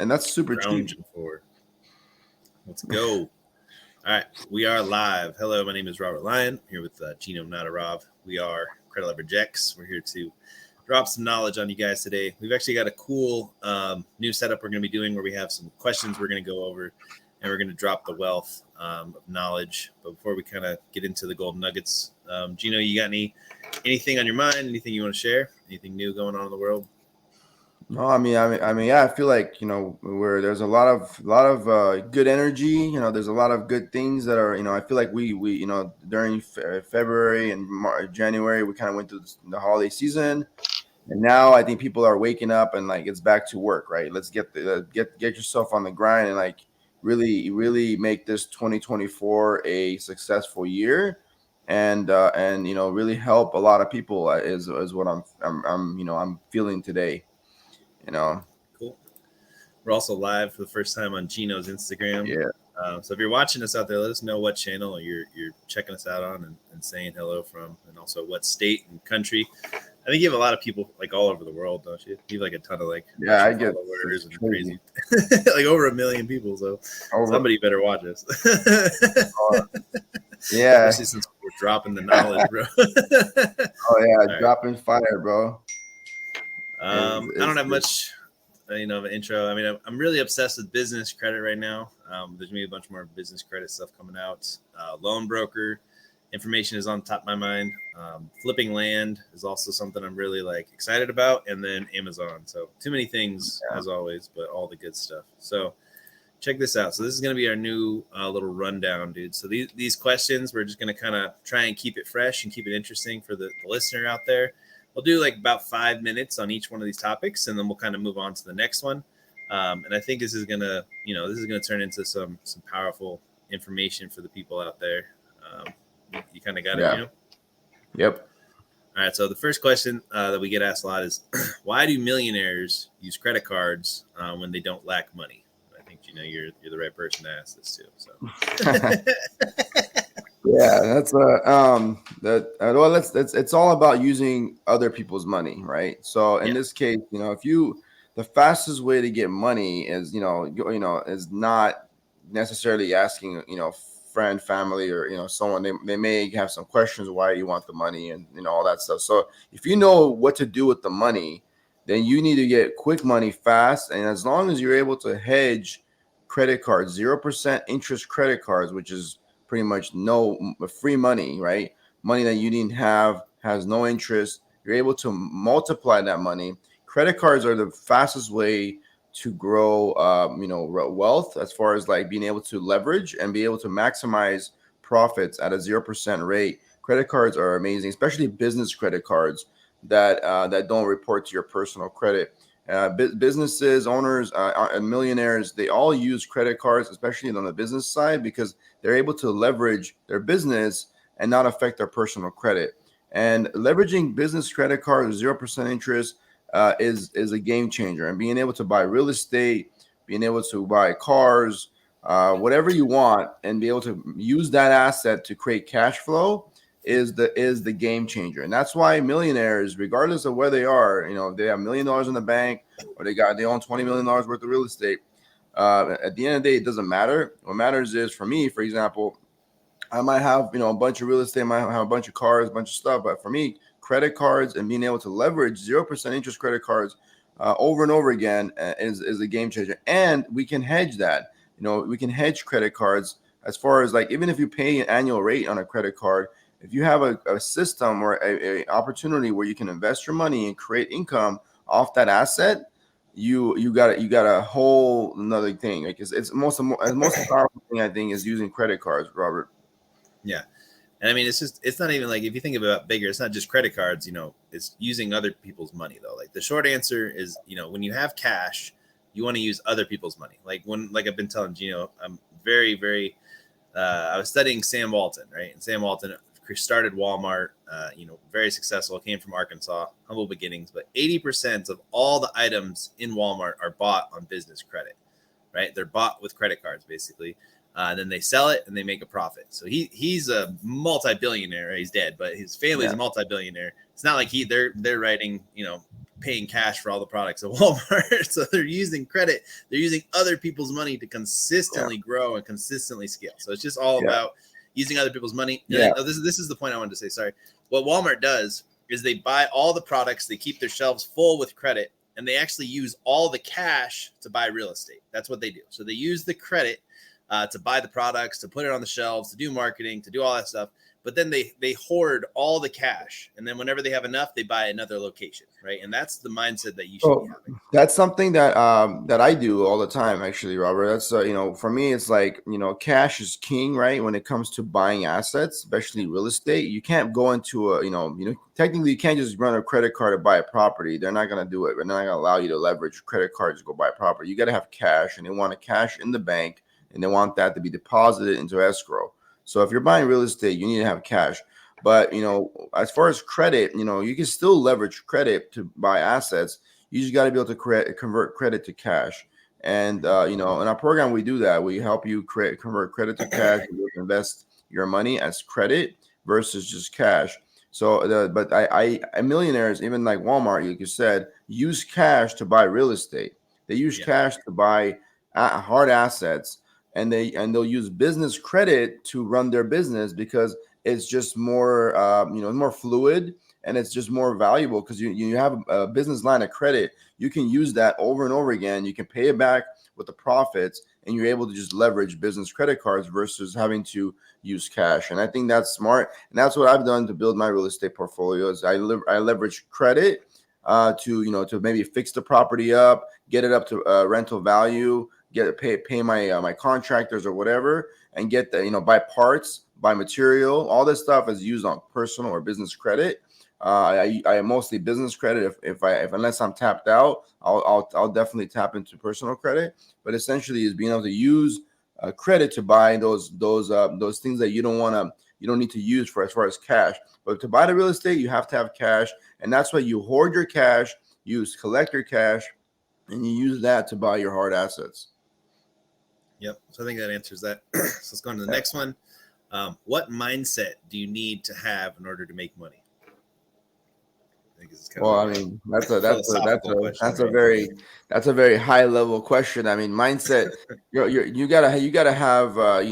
and that's super cheap. For. Let's go. All right, we are live. Hello, my name is Robert Lyon. I'm here with Gino Nadarov. We are Credit Leverage X. We're here to drop some knowledge on you guys today. We've actually got a cool new setup we're going to be doing where we have some questions we're going to go over, and we're going to drop the wealth of knowledge. But before we kind of get into the golden nuggets, Gino, you got anything on your mind? Anything you want to share? Anything new going on in the world? No, I mean, yeah, I feel like, where there's a lot of good energy. There's a lot of good things that are, I feel like we during February and January, we kind of went through the holiday season, and now I think people are waking up and like it's back to work, right? Let's get yourself on the grind and like really make this 2024 a successful year, and really help a lot of people is what I'm feeling today. Cool. We're also live for the first time on Gino's Instagram. Yeah. So if you're watching us out there, let us know what channel you're checking us out on and saying hello from, and also what state and country. I think you have a lot of people like all over the world, don't you? You have like a ton of like I get followers and crazy, like over 1 million people. So somebody better watch us. Yeah, especially since we're dropping the knowledge, bro. Right. Dropping fire, bro. I don't have much, of an intro. I mean, I'm really obsessed with business credit right now. There's gonna be a bunch more business credit stuff coming out. Loan broker information is on top of my mind. Flipping land is also something I'm really like excited about, and then Amazon. So too many things as always, but all the good stuff. So check this out. So this is going to be our new little rundown, dude. So these questions, we're just going to kind of try and keep it fresh and keep it interesting for the listener out there. We'll do like about 5 minutes on each one of these topics, and then we'll kind of move on to the next one. And I think this is gonna turn into some powerful information for the people out there. You kind of got it, you know? Yep. All right. So the first question that we get asked a lot is, why do millionaires use credit cards when they don't lack money? I think you're the right person to ask this to. So. Yeah, that's it's all about using other people's money, right? So in this case, the fastest way to get money is is not necessarily asking friend, family, or someone. They may have some questions why you want the money and all that stuff. So if you know what to do with the money, then you need to get quick money fast. And as long as you're able to hedge credit cards, 0% interest credit cards, which is pretty much no free money, right? Money that you didn't have, has no interest. You're able to multiply that money. Credit cards are the fastest way to grow, wealth, as far as like being able to leverage and be able to maximize profits at a 0% rate. Credit cards are amazing, especially business credit cards that don't report to your personal credit. Businesses, owners, and millionaires, they all use credit cards, especially on the business side, because they're able to leverage their business and not affect their personal credit. And leveraging business credit cards with 0% interest is a game changer. And being able to buy real estate, being able to buy cars, whatever you want, and be able to use that asset to create cash flow is the game changer. And that's why millionaires, regardless of where they are, they have $1 million in the bank, or they own $20 million worth of real estate. At the end of the day, it doesn't matter. What matters is, for me, for example, I might have a bunch of real estate, I might have a bunch of cars, a bunch of stuff, but for me, credit cards and being able to leverage 0% interest credit cards over and over again is a game changer. And we can hedge that. We can hedge credit cards as far as like, even if you pay an annual rate on a credit card, if you have a system or a opportunity where you can invest your money and create income off that asset, you got a whole another thing. Like it's most powerful thing, I think, is using credit cards, Robert. Yeah. And I mean, it's not even like, if you think about bigger, it's not just credit cards, it's using other people's money though. Like the short answer is, when you have cash, you want to use other people's money. Like I've been telling Gino, I'm very, very, I was studying Sam Walton, right? And Sam Walton started Walmart, very successful, came from Arkansas, humble beginnings, but 80% of all the items in Walmart are bought on business credit, right? They're bought with credit cards, basically. Then they sell it and they make a profit. So he's a multi-billionaire. He's dead, but his family is a multi-billionaire, it's not like they're writing, paying cash for all the products at Walmart. So they're using credit. They're using other people's money to consistently grow and consistently scale. So it's just all about using other people's money. And this is the point I wanted to say. Sorry. What Walmart does is they buy all the products. They keep their shelves full with credit, and they actually use all the cash to buy real estate. That's what they do. So they use the credit to buy the products, to put it on the shelves, to do marketing, to do all that stuff. But then they hoard all the cash, and then whenever they have enough, they buy another location, right? And that's the mindset that you should be having. That's something that that I do all the time, actually, Robert. That's for me, it's like cash is king, right? When it comes to buying assets, especially real estate, you can't go into technically you can't just run a credit card to buy a property. They're not gonna do it. They're not gonna allow you to leverage credit cards to go buy a property. You got to have cash, and they want cash in the bank, and they want that to be deposited into escrow. So if you're buying real estate, you need to have cash. But as far as credit, you can still leverage credit to buy assets. You just got to be able to convert credit to cash. And in our program, we do that. We help you convert credit to cash, and invest your money as credit versus just cash. So, but I millionaires, even like Walmart, like you said, use cash to buy real estate. They use cash to buy hard assets. And they'll use business credit to run their business because it's just more more fluid, and it's just more valuable because you have a business line of credit. You can use that over and over again. You can pay it back with the profits, and you're able to just leverage business credit cards versus having to use cash. And I think that's smart, and that's what I've done to build my real estate portfolios. I leverage credit to maybe fix the property up, get it up to rental value, pay my contractors or whatever, and get buy parts, buy material. All this stuff is used on personal or business credit. I mostly business credit. If unless I'm tapped out, I'll definitely tap into personal credit. But essentially, is being able to use credit to buy those things that you don't need to use for as far as cash. But to buy the real estate, you have to have cash, and that's why you hoard your cash, collect your cash, and you use that to buy your hard assets. Yep. So I think that answers that. So let's go on to the next one. What mindset do you need to have in order to make money? That's a very high level question. I mean, mindset. you gotta have a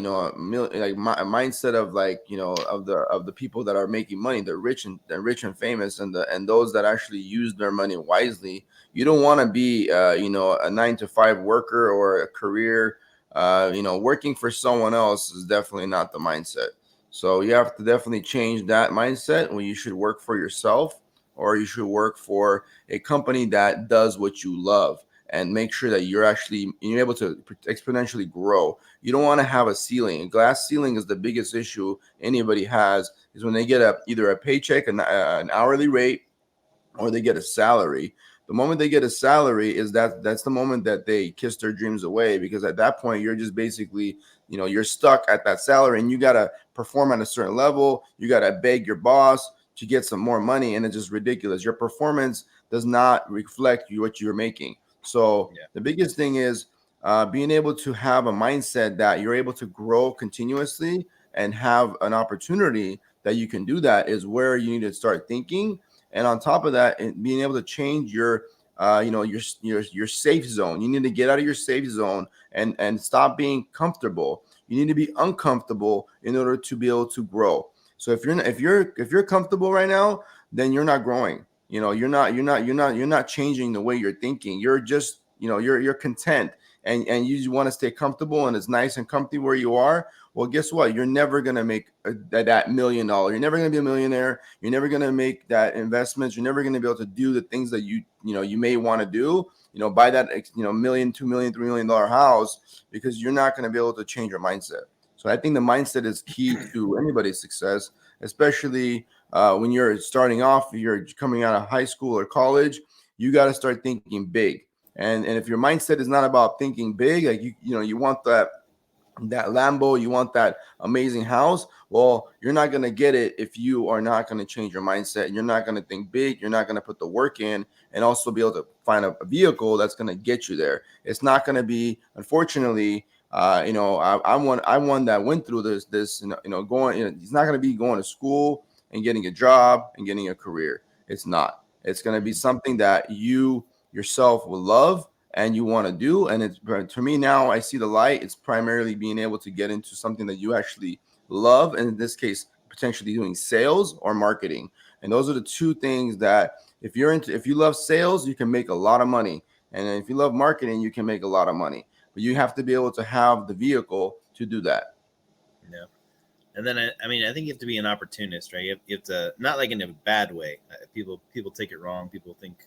mindset of of the people that are making money, the rich and famous, and those that actually use their money wisely. You don't want to be a 9-to-5 worker or a career. Working for someone else is definitely not the mindset. So you have to definitely change that mindset when you should work for yourself, or you should work for a company that does what you love, and make sure that you're able to exponentially grow. You don't want to have a ceiling. A glass ceiling is the biggest issue anybody has, is when they get either a paycheck, an hourly rate, or they get a salary. The moment they get a salary that's the moment that they kiss their dreams away, because at that point you're just basically you're stuck at that salary, and you got to perform at a certain level. You got to beg your boss to get some more money, and it's just ridiculous. Your performance does not reflect what you're making. So the biggest thing is being able to have a mindset that you're able to grow continuously and have an opportunity that you can do that is where you need to start thinking. And on top of that, being able to change your safe zone. You need to get out of your safe zone and stop being comfortable. You need to be uncomfortable in order to be able to grow. So if you're comfortable right now, then you're not growing. You're not changing the way you're thinking. You're just you're content, and you just want to stay comfortable, and it's nice and comfy where you are. Well, guess what? You're never going to make that $1 million. You're never going to be a millionaire. You're never going to make that investments. You're never going to be able to do the things that you may want to do, buy that, $1 million, $2 million, $3 million house, because you're not going to be able to change your mindset. So I think the mindset is key to anybody's success, especially when you're starting off, you're coming out of high school or college. You got to start thinking big. And if your mindset is not about thinking big, like you want that Lambo, you want that amazing house, well, you're not going to get it if you are not going to change your mindset. You're not going to think big. You're not going to put the work in, and also be able to find a vehicle that's going to get you there. It's not going to be, unfortunately, I'm one that went through this going, it's not going to be going to school and getting a job and getting a career. It's not. It's going to be something that you yourself will love and you want to do. And it's, to me now, I see the light. It's primarily being able to get into something that you actually love. And in this case, potentially doing sales or marketing. And those are the two things that if you love sales, you can make a lot of money. And if you love marketing, you can make a lot of money. But you have to be able to have the vehicle to do that. Yeah. And then I think you have to be an opportunist, right? You have to, not like in a bad way. People take it wrong. People think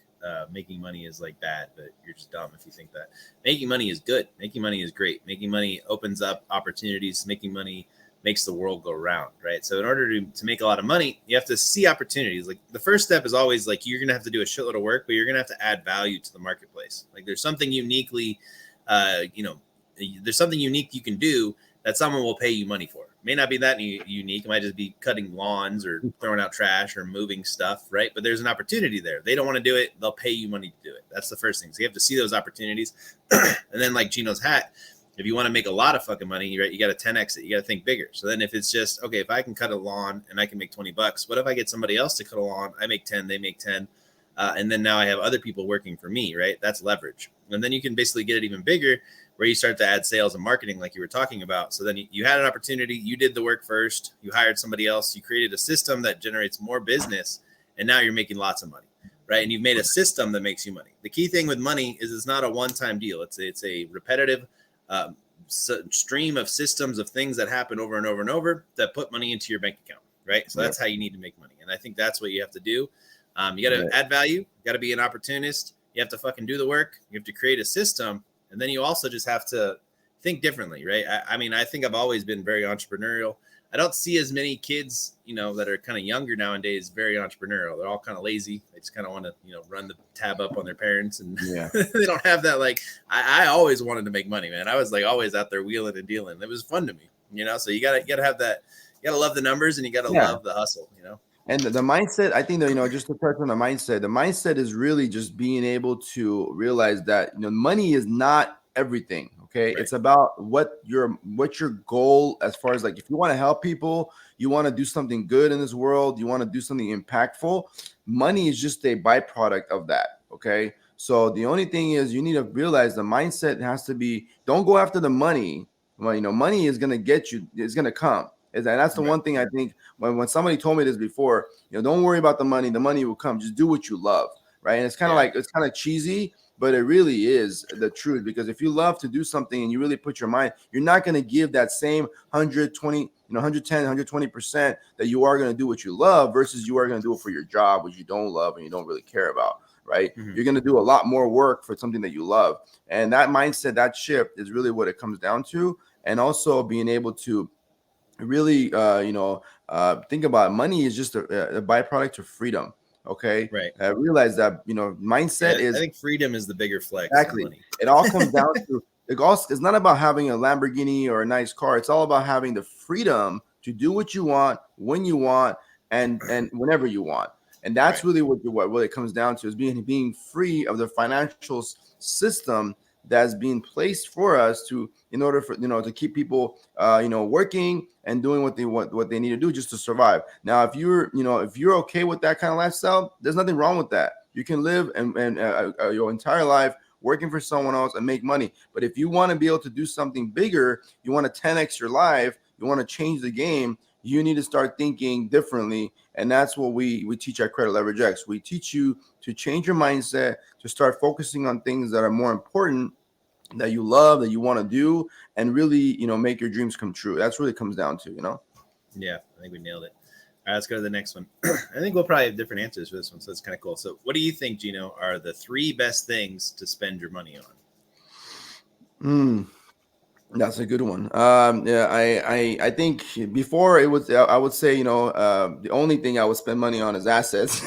making money is like bad, but you're just dumb if you think that. Making money is good. Making money is great. Making money opens up opportunities. Making money makes the world go round, right? So in order to make a lot of money, you have to see opportunities. Like the first step is always like you're gonna have to do a shitload of work, but you're gonna have to add value to the marketplace. Like there's something uniquely, there's something unique you can do that someone will pay you money for. It may not be that unique. It might just be cutting lawns or throwing out trash or moving stuff, right? But there's an opportunity there. They don't want to do it. They'll pay you money to do it. That's the first thing. So you have to see those opportunities. And then like Gino's hat, if you want to make a lot of fucking money, you got to 10x it. You got to think bigger. So then if it's just, okay, if I can cut a lawn and I can make $20, what if I get somebody else to cut a lawn? I make 10, they make 10. And then now I have other people working for me, right? That's leverage. And then you can basically get it even bigger where you start to add sales and marketing like you were talking about. So then you had an opportunity, you did the work first, you hired somebody else, you created a system that generates more business, and now you're making lots of money, right? And you've made a system that makes you money. The key thing with money is it's not a one-time deal. It's a repetitive stream of systems of things that happen over and over and over that put money into your bank account, right? So that's how you need to make money. And I think that's what you have to do. You got to add value. You got to be an opportunist. You have to fucking do the work. You have to create a system. And then you also just have to think differently, right? I think I've always been very entrepreneurial. I don't see as many kids, that are kind of younger nowadays, very entrepreneurial. They're all kind of lazy. They just kind of want to, run the tab up on their parents. And they don't have that. Like, I always wanted to make money, man. I was like always out there wheeling and dealing. It was fun to me, So you gotta have that. You gotta love the numbers and you gotta love the hustle, And the mindset, I think that, just to touch on the mindset is really just being able to realize that, money is not everything. Okay. Right. It's about what your goal, as far as like, if you want to help people, you want to do something good in this world, you want to do something impactful, money is just a byproduct of that. Okay. So the only thing is you need to realize the mindset has to be, don't go after the money. Well, money is going to get you, it's going to come. And that's the one thing I think when somebody told me this before, don't worry about the money will come. Just do what you love. Right. And it's kind of like, it's kind of cheesy, but it really is the truth, because if you love to do something and you really put your mind, you're not going to give that same 120, 110, 120% that you are going to do what you love versus you are going to do it for your job, which you don't love and you don't really care about. Right. Mm-hmm. You're going to do a lot more work for something that you love. And that mindset, that shift is really what it comes down to. And also being able to really, think about money is just a byproduct of freedom. Okay. Right. Realize that, mindset is. I think freedom is the bigger flex. Exactly. Money. It all comes down to, it's not about having a Lamborghini or a nice car. It's all about having the freedom to do what you want, when you want, and whenever you want. And that's really what it comes down to, is being free of the financial system that's being placed for us in order for to keep people working and doing what they need to do just to survive. Now, if you're okay with that kind of lifestyle, there's nothing wrong with that. You can live and your entire life working for someone else and make money. But if you want to be able to do something bigger, you want to 10x your life, you want to change the game, you need to start thinking differently. And that's what we teach at Credit Leverage X. We teach you to change your mindset, to start focusing on things that are more important, that you love, that you want to do, and really, make your dreams come true. That's what it comes down to, Yeah, I think we nailed it. All right, let's go to the next one. I think we'll probably have different answers for this one, so it's kind of cool. So what do you think, Gino, are the 3 best things to spend your money on? That's a good one. I think before it was, I would say, the only thing I would spend money on is assets,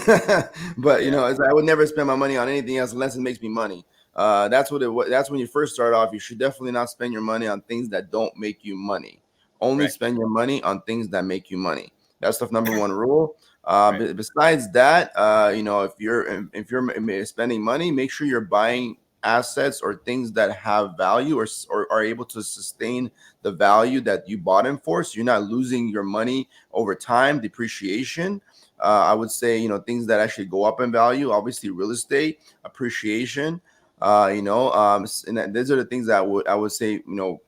but I would never spend my money on anything else unless it makes me money. That's when you first start off. You should definitely not spend your money on things that don't make you money. Only spend your money on things that make you money. That's the number one rule. Besides that, if you're spending money, make sure you're buying assets or things that have value or are able to sustain the value that you bought them for. So you're not losing your money over time, depreciation. I would say, things that actually go up in value, obviously real estate, appreciation, and these are the things that I would say,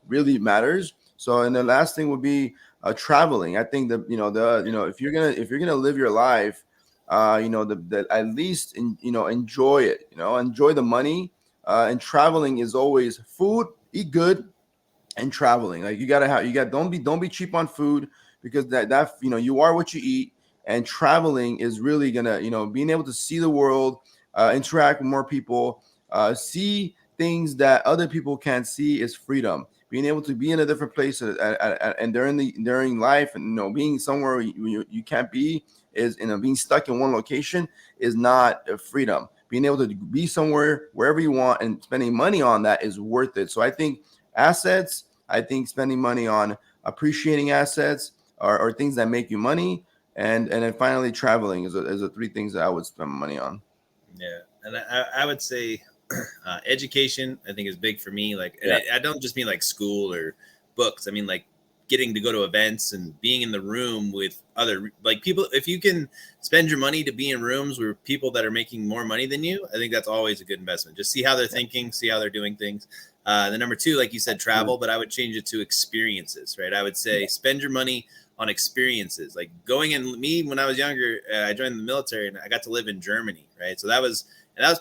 really matters. So, and the last thing would be traveling. I think that, if you're gonna live your life, at least enjoy it, enjoy the money. And traveling is always food, eat good, and traveling. Like don't be cheap on food, because that you are what you eat. And traveling is really gonna, being able to see the world, interact with more people, see things that other people can't see is freedom. Being able to be in a different place and during life, and being somewhere you can't be is, being stuck in one location is not freedom. Being able to be somewhere wherever you want and spending money on that is worth it. So I think assets, I think spending money on appreciating assets or things that make you money, and then finally traveling is the three things that I would spend money on. Yeah, and I would say education, I think, is big for me. Like, and I don't just mean like school or books. I mean like getting to go to events and being in the room with other like people. If you can spend your money to be in rooms with people that are making more money than you, I think that's always a good investment. Just see how they're thinking, see how they're doing things. The number two, like you said, travel, but I would change it to experiences, right? I would say spend your money on experiences. Like going in, me when I was younger, I joined the military and I got to live in Germany, right? So that was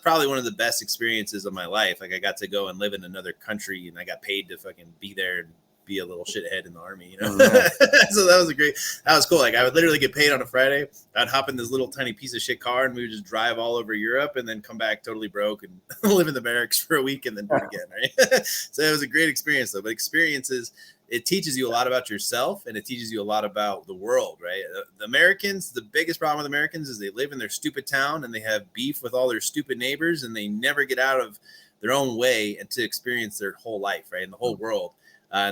probably one of the best experiences of my life. Like I got to go and live in another country, and I got paid to fucking be there and be a little shithead in the army, So that was cool. Like I would literally get paid on a Friday. I'd hop in this little tiny piece of shit car and we would just drive all over Europe and then come back totally broke and live in the barracks for a week and then do it again, right? So it was a great experience though. But experiences, it teaches you a lot about yourself and it teaches you a lot about the world, right? The Americans, the biggest problem with Americans is they live in their stupid town and they have beef with all their stupid neighbors and they never get out of their own way and to experience their whole life, right? And the whole world.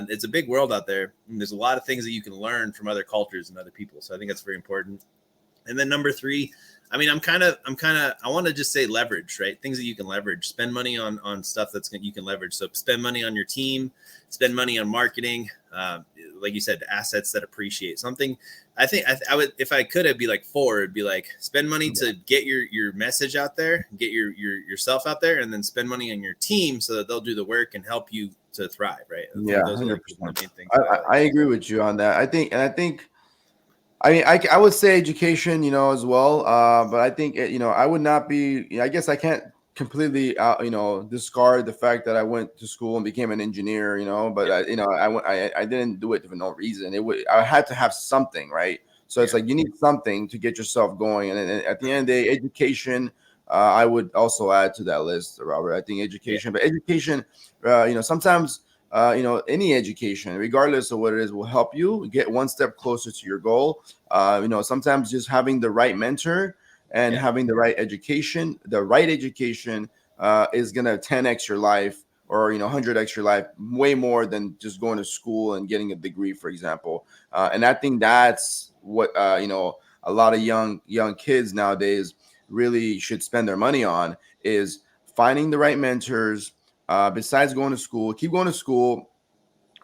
It's a big world out there. And there's a lot of things that you can learn from other cultures and other people. So I think that's very important. And then number three, I mean, I want to just say leverage, right? Things that you can leverage. Spend money on stuff you can leverage. So spend money on your team, spend money on marketing. Like you said, assets that appreciate something. I think I would, if I could, it'd be like four. It'd be like spend money to get your message out there, get yourself out there, and then spend money on your team so that they'll do the work and help you to thrive, right? Yeah, those 100%. Are the main things I agree with you on that. I think, I mean, I would say education, as well. But I think, I would not be, I guess I can't completely, discard the fact that I went to school and became an engineer, but I didn't do it for no reason. I had to have something, right? So it's like, you need something to get yourself going. And at the end of the day, education, I would also add to that list, Robert. I think education, but education, sometimes, any education, regardless of what it is, will help you get one step closer to your goal. Sometimes just having the right mentor and having the right education is going to 10x your life, or 100x your life, way more than just going to school and getting a degree, for example. And I think that's what a lot of young kids nowadays really should spend their money on, is finding the right mentors. Besides going to school, keep going to school.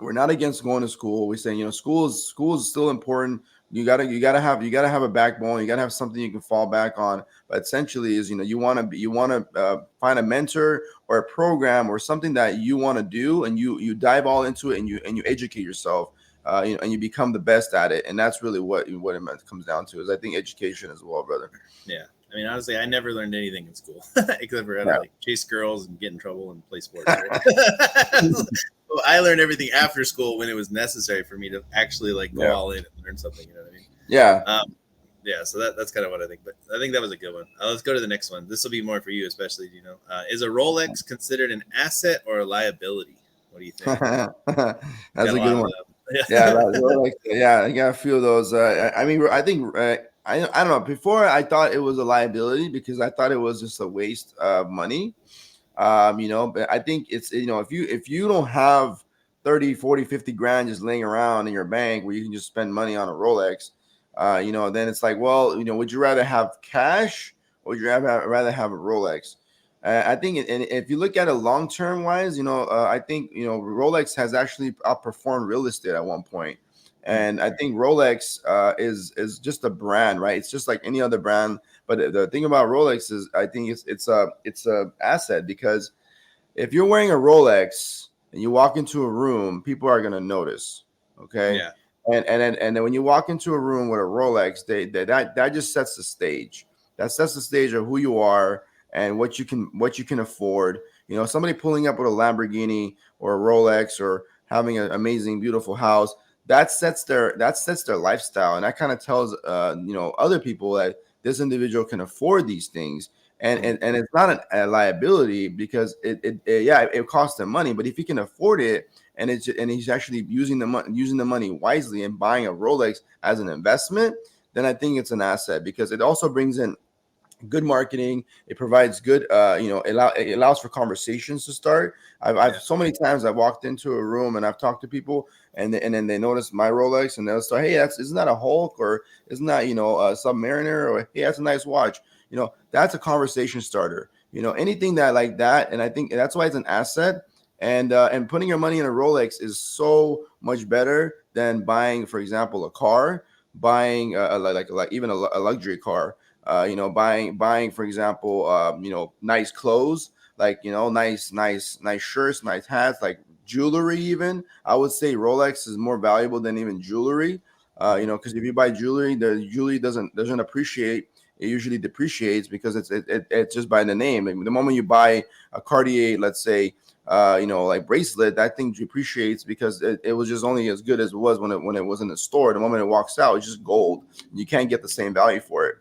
We're not against going to school. We're saying, school is still important. You gotta have a backbone. You gotta have something you can fall back on. But essentially, is you want to find a mentor or a program or something that you want to do, and you dive all into it, and you educate yourself, and you become the best at it. And that's really what it comes down to, is I think education as well, brother. Yeah. I mean, honestly, I never learned anything in school except for how to chase girls and get in trouble and play sports. Right? Well, I learned everything after school when it was necessary for me to actually go all in and learn something. You know what I mean? Yeah. So that's kind of what I think. But I think that was a good one. Let's go to the next one. This will be more for you, especially. Is a Rolex considered an asset or a liability? What do you think? That's a good one. I got a few of those. I think. I don't know. Before, I thought it was a liability because I thought it was just a waste of money. But I think it's, if you don't have 30, 40, 50 grand just laying around in your bank where you can just spend money on a Rolex, then it's like, well, would you rather have cash or would you rather have a Rolex? I think, and if you look at it long term wise, I think Rolex has actually outperformed real estate at one point, and I think Rolex is just a brand, right? It's just like any other brand. But the thing about Rolex is, I think it's a asset, because if you're wearing a Rolex and you walk into a room, people are gonna notice. Okay. Yeah. And then when you walk into a room with a Rolex, that just sets the stage. That sets the stage of who you are and what you can afford. Somebody pulling up with a Lamborghini or a Rolex or having an amazing, beautiful house, that sets their lifestyle, and that kind of tells other people that this individual can afford these things. And it's not a liability, because it costs them money, but if he can afford it, and he's actually using the money wisely and buying a Rolex as an investment, then I think it's an asset, because it also brings in good marketing. It provides good, it allows for conversations to start. I've so many times I've walked into a room and I've talked to people, and then they notice my Rolex, and they'll start, hey, isn't that a Hulk, or isn't that a Submariner, or hey, that's a nice watch. That's a conversation starter. Anything that like that, and I think that's why it's an asset. And putting your money in a Rolex is so much better than buying, for example, a car, buying like even a luxury car. Buying, for example, nice clothes, like nice shirts, nice hats, like jewelry. Even I would say Rolex is more valuable than even jewelry. Because if you buy jewelry, the jewelry doesn't appreciate. It usually depreciates, because it's just by the name. And the moment you buy a Cartier, let's say, like bracelet, that thing depreciates, because it was just only as good as it was when it was in the store. The moment it walks out, it's just gold. You can't get the same value for it.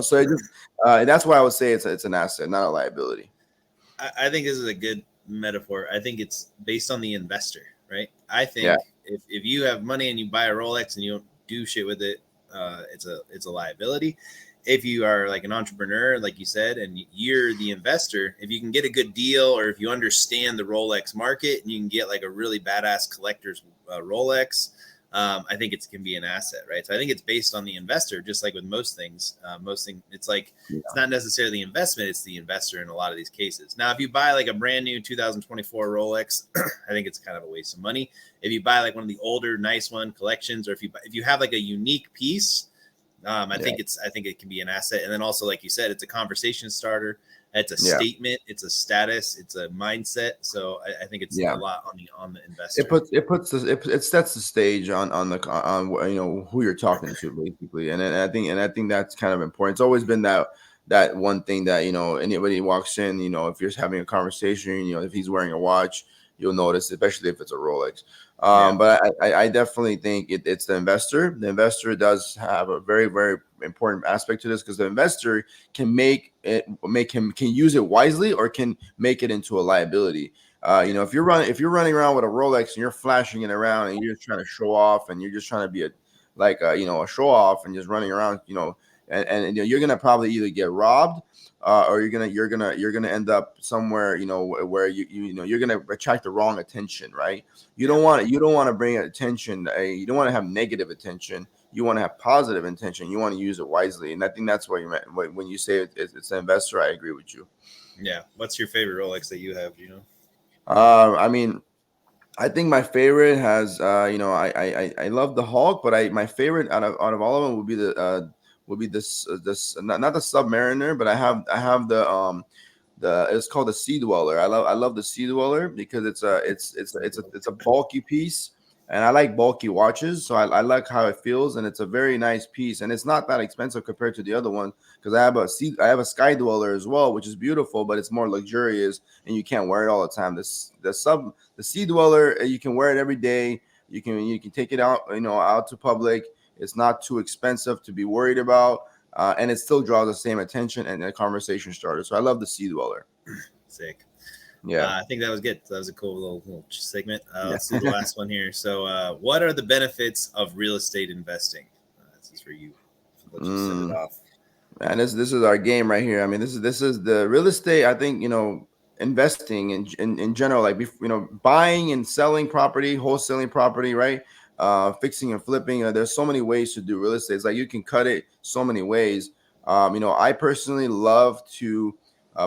So it just that's why I would say it's an asset, not a liability. I think this is a good metaphor. I think it's based on the investor, right? I Yeah. think if you have money and you buy a Rolex and you don't do shit with it, it's a liability. If you are like an entrepreneur, like you said, and you're the investor, if you can get a good deal, or if you understand the Rolex market and you can get like a really badass collector's Rolex, I think it can be an asset, right? So I think it's based on the investor, just like with most things. It's like it's not necessarily the investment; it's the investor in a lot of these cases. Now, if you buy like a brand new 2024 Rolex, I think it's kind of a waste of money. If you buy like one of the older, nice one collections, or if you have like a unique piece, I think it can be an asset. And then also, like you said, it's a conversation starter. It's a statement. It's a status. It's a mindset. So I think it's a lot on the investor. It sets the stage on who you're talking to, basically. And I think that's kind of important. It's always been that one thing that anybody walks in, if you're having a conversation, if he's wearing a watch, you'll notice, especially if it's a Rolex. But I definitely think it's the investor. The investor does have a very, very important aspect to this, because the investor can can use it wisely, or can make it into a liability. If you're running around with a Rolex and you're flashing it around and you're just trying to show off, and you're just trying to be a show off, and just running around, and you're gonna probably either get robbed, or you're gonna end up somewhere, where you're gonna attract the wrong attention, right? You don't want to bring attention. You don't want to have negative attention. You want to have positive intention. You want to use it wisely, and I think that's what you meant when you say it's an investor. I agree with you. Yeah. What's your favorite Rolex that you have? Do you know? I mean, I think my favorite has, I love the Hulk, but my favorite out of all of them would be this not the Submariner, but I have the it's called the Sea Dweller. I love the Sea Dweller, because it's a bulky piece, and I like bulky watches, so I like how it feels, and it's a very nice piece, and it's not that expensive compared to the other one, because I have a Sky Dweller as well, which is beautiful, but it's more luxurious, and you can't wear it all the time. The Sea Dweller, you can wear it every day. You can take it out to public. It's not too expensive to be worried about. And it still draws the same attention and a conversation starter. So I love the Sea Dweller. Sick. Yeah. I think that was good. That was a cool little segment. Let's do the last one here. So, what are the benefits of real estate investing? This is for you. Let's just send it off. And this is our game right here. I mean, this is the real estate. I think investing in general, like buying and selling property, wholesaling property, right? Fixing and flipping. There's so many ways to do real estate. It's like you can cut it so many ways. I personally love to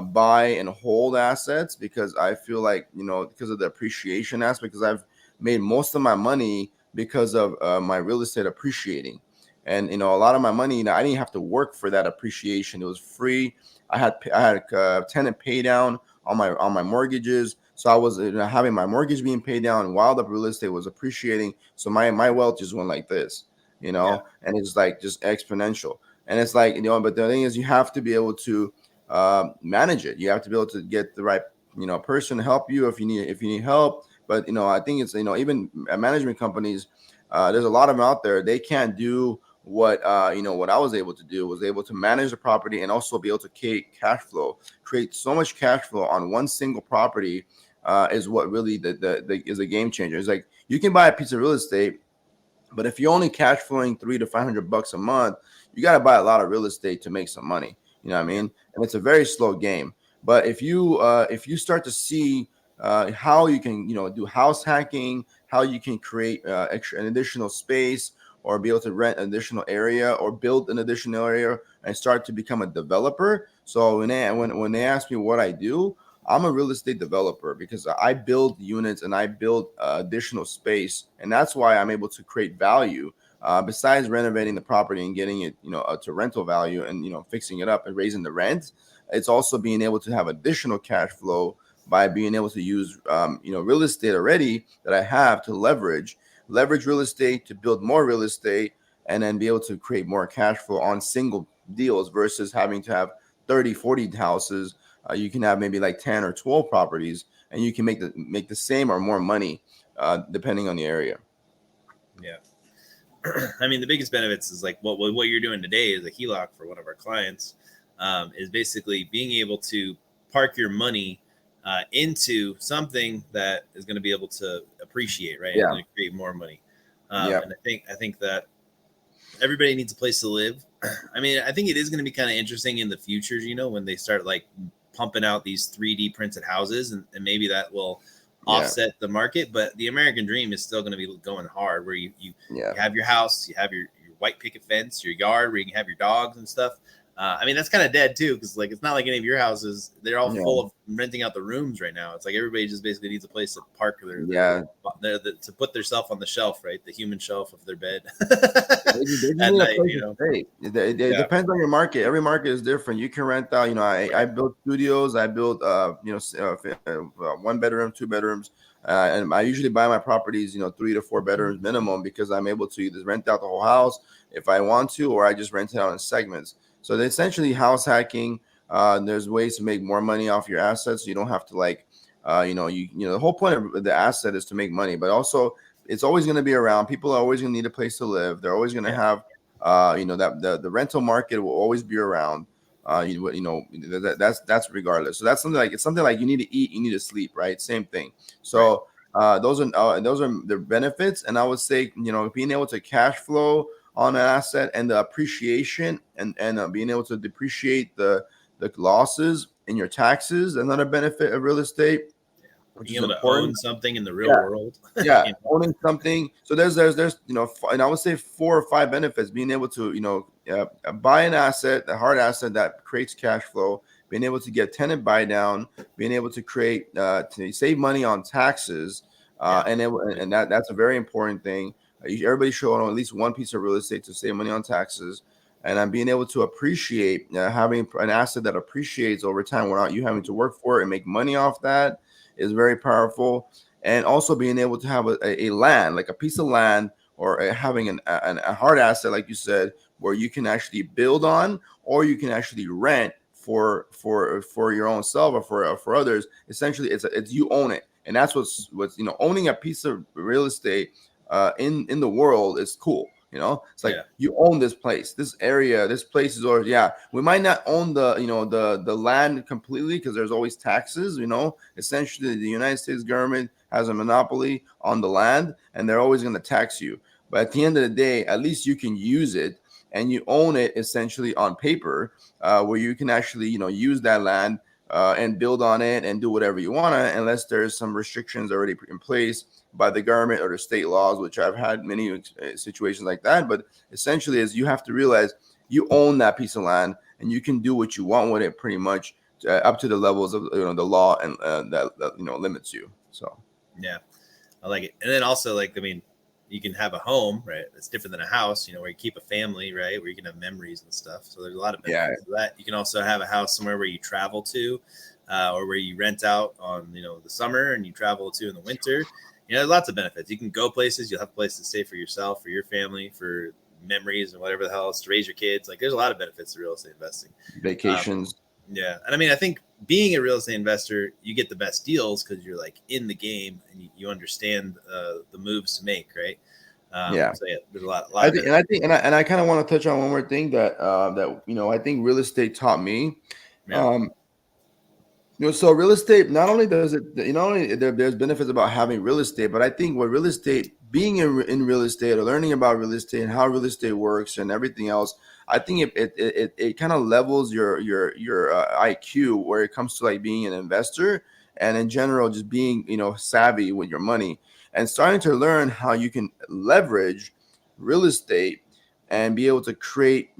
buy and hold assets, because I feel like, because of the appreciation aspect, because I've made most of my money because of my real estate appreciating. And a lot of my money, I didn't have to work for that appreciation. It was free. I had tenant pay down on my mortgages, so I was having my mortgage being paid down while the real estate was appreciating. So my wealth just went like this, Yeah. and it's like just exponential. And it's like, but the thing is, you have to be able to manage it. You have to be able to get the right person to help you if you need help. But I think it's even management companies. There's a lot of them out there. They can't do what what I was able to do. Was able to manage the property and also be able to create so much cash flow on one single property. Is what really is a game changer. It's like you can buy a piece of real estate, but if you're only cash flowing $300 to $500 a month, you got to buy a lot of real estate to make some money. You know what I mean? And it's a very slow game. But if you start to see how you can do house hacking, how you can create an additional space, or be able to rent an additional area, or build an additional area, and start to become a developer. So when they ask me what I do, I'm a real estate developer, because I build units and I build additional space, and that's why I'm able to create value. Besides renovating the property and getting it, to rental value, and fixing it up and raising the rent, it's also being able to have additional cash flow by being able to use, real estate already that I have to leverage real estate to build more real estate, and then be able to create more cash flow on single deals versus having to have 30, 40 houses. You can have maybe like 10 or 12 properties, and you can make the same or more money depending on the area. Yeah. I mean, the biggest benefits is like what you're doing today is a HELOC for one of our clients, is basically being able to park your money into something that is going to be able to appreciate, right? Yeah. And going to create more money. And I think that everybody needs a place to live. I mean, I think it is going to be kind of interesting in the future, when they start like pumping out these 3D printed houses, and maybe that will offset the market. But the American dream is still going to be going hard, where you have your house, you have your white picket fence, your yard where you can have your dogs and stuff. I mean, that's kind of dead too, because like it's not like any of your houses; they're all full of renting out the rooms right now. It's like everybody just basically needs a place to park to put themselves on the shelf, right? The human shelf of their bed at night. It depends on your market. Every market is different. You can rent out. I build studios. I build 1 bedroom, 2 bedrooms. And I usually buy my properties, 3 to 4 bedrooms minimum, because I'm able to either rent out the whole house if I want to, or I just rent it out in segments. So they're essentially house hacking. There's ways to make more money off your assets. You don't have to the whole point of the asset is to make money, but also it's always going to be around. People are always going to need a place to live. They're always going to have, that the rental market will always be around. That's regardless. So that's something like you need to eat, you need to sleep, right? Same thing. So those are the benefits, and I would say being able to cash flow on an asset, and the appreciation, and being able to depreciate the losses in your taxes, another benefit of real estate. Being able to own something in the real world. Owning something. So there's and I would say 4 or 5 benefits. Being able to buy an asset, a hard asset that creates cash flow, being able to get tenant buy down, being able to create to save money on taxes, and that's a very important thing. Everybody should own at least one piece of real estate to save money on taxes. And I'm being able to appreciate having an asset that appreciates over time without you having to work for it and make money off that is very powerful. And also being able to have a land, like a piece of land, or having a hard asset, like you said, where you can actually build on, or you can actually rent for your own self, or for others. Essentially, it's you own it, and that's what's owning a piece of real estate in the world is cool. It's like you own this place, this area, this place is ours. Yeah, we might not own the land completely, because there's always taxes. Essentially, the United States government has a monopoly on the land, and they're always going to tax you. But at the end of the day, at least you can use it, and you own it essentially on paper, where you can actually use that land and build on it and do whatever you want to, unless there's some restrictions already in place by the government or the state laws, which I've had many situations like that. But essentially, is you have to realize you own that piece of land, and you can do what you want with it pretty much up to the levels of the law and that limits you. So yeah, I like it. And then also, like, I mean, you can have a home, right? It's different than a house, where you keep a family, right? Where you can have memories and stuff. So there's a lot of benefits to that. You can also have a house somewhere where you travel to, or where you rent out on, the summer and you travel to in the winter. There's lots of benefits. You can go places. You'll have a place to stay for yourself, for your family, for memories and whatever the hell else, to raise your kids. Like, there's a lot of benefits to real estate investing. Vacations. Yeah. And I mean, I think being a real estate investor, you get the best deals because you're like in the game and you understand the moves to make, right? So yeah, there's a lot. I kind of want to touch on one more thing that I think real estate taught me. Yeah. So real estate, not only there's benefits about having real estate, but I think what real estate, being in real estate or learning about real estate and how real estate works and everything else, I think it kind of levels your IQ where it comes to like being an investor and in general just being savvy with your money and starting to learn how you can leverage real estate and be able to create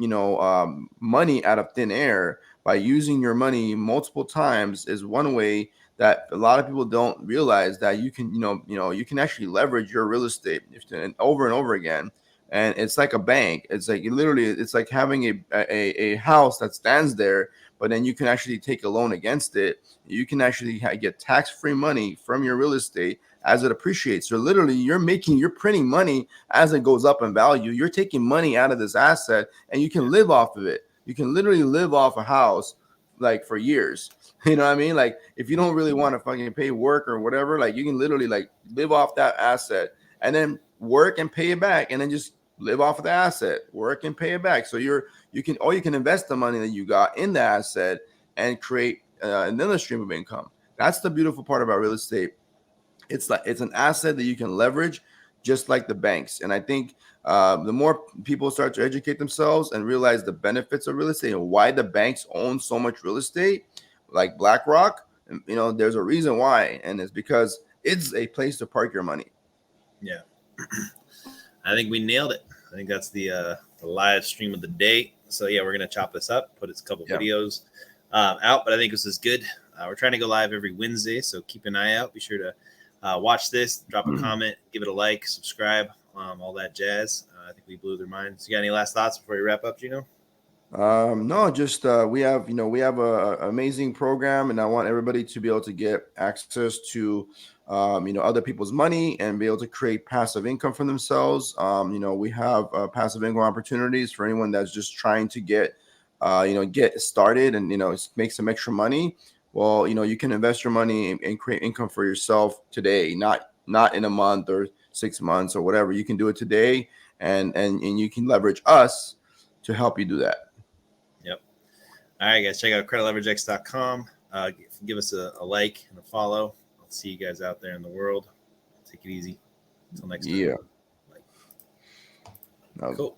money out of thin air by using your money multiple times is one way that a lot of people don't realize that you can you can actually leverage your real estate and over again. And it's like a bank. It's like it's like having a house that stands there, but then you can actually take a loan against it. You can actually get tax-free money from your real estate as it appreciates. So literally you're printing money as it goes up in value. You're taking money out of this asset and you can live off of it. You can literally live off a house like for years. You know what I mean? Like if you don't really want to fucking pay work or whatever, like you can literally like live off that asset and then work and pay it back and then just live off of the asset, work and pay it back. So you can invest the money that you got in the asset and create another stream of income. That's the beautiful part about real estate. It's an asset that you can leverage just like the banks. And I think the more people start to educate themselves and realize the benefits of real estate and why the banks own so much real estate, like BlackRock, there's a reason why. And it's because it's a place to park your money. Yeah. I think we nailed it. I think that's the live stream of the day. So yeah, we're going to chop this up, put a couple videos out, but I think this is good. We're trying to go live every Wednesday. So keep an eye out. Be sure to watch this, drop a comment, give it a like, subscribe, all that jazz. I think we blew their minds. You got any last thoughts before we wrap up, Gino? No, just we have a amazing program, and I want everybody to be able to get access to other people's money and be able to create passive income for themselves. We have passive income opportunities for anyone that's just trying to get started and make some extra money. Well, you can invest your money and create income for yourself today, not in a month or 6 months or whatever. You can do it today, and you can leverage us to help you do that. Yep. All right, guys, check out creditleveragex.com. Give us a like and a follow. I'll see you guys out there in the world. Take it easy. Until next time. Yeah. Cool.